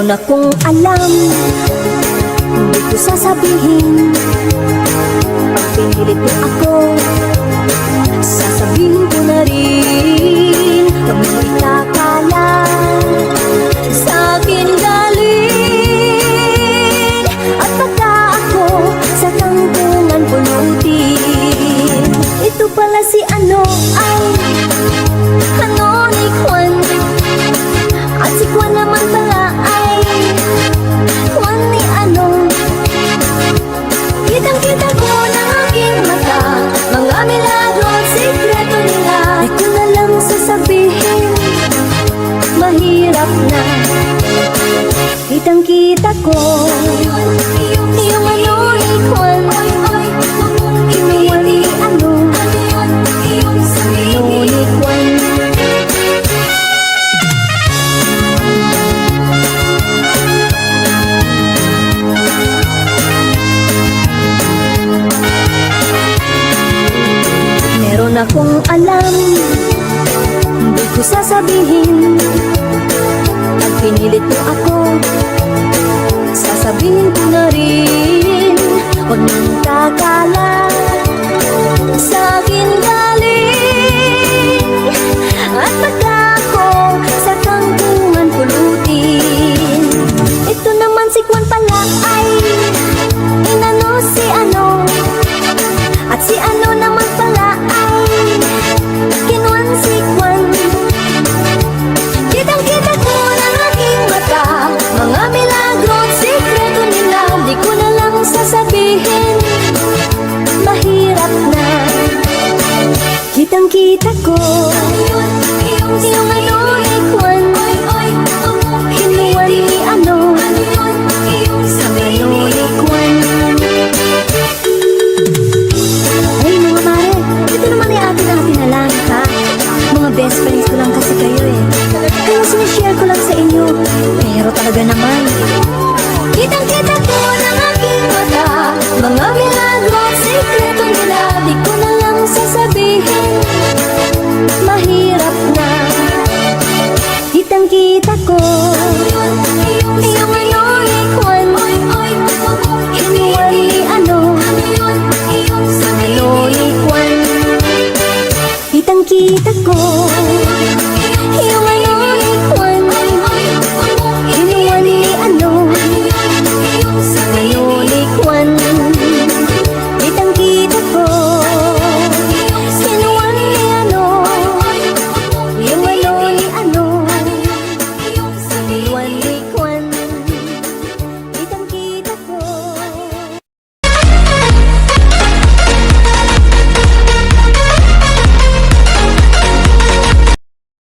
Meron akong alam, hindi ko sasabihin. Pag pinilit mo ako, sasabihin ko na rin. Huwag mo itakala, sa akin galing. At pagka ako sa tangkungan pulutin, ito pala si ano ay ano ni Juan. At si Juan naman pala ay Juan ni ano. Kitang-kita ko ng aking mata, mga milagro at sikreto nila. Di ko na lang sasabihin, mahirap na. Kitang-kita ko yung ano ni Juan, kinuha ni ano, sa ano ni Juan. Meron akong alam, hindi ko sasabihin. Pag pinilit mo ako, sasabihin ko na rin. Huwag nang kakala, sa akin galing. At pagka ako sa tangkungan pulutin, ito naman si Juan pala ay inano si ano. At si ano naman pala ay kinuan si Juan. Kitang-kita ko ng aking mata, mga milagro at sikreto nila. Di ko na lang sasabihin, mahirap na. Kitang-kita ko yung ano ni Juan, kinuha ni ano, sa ano ni Juan. Hey mga mare, ito naman ay atin-atin na lang ha. Mga best friends ko lang kasi kayo eh, kaya sinishare ko lang sa inyo. Pero talaga naman,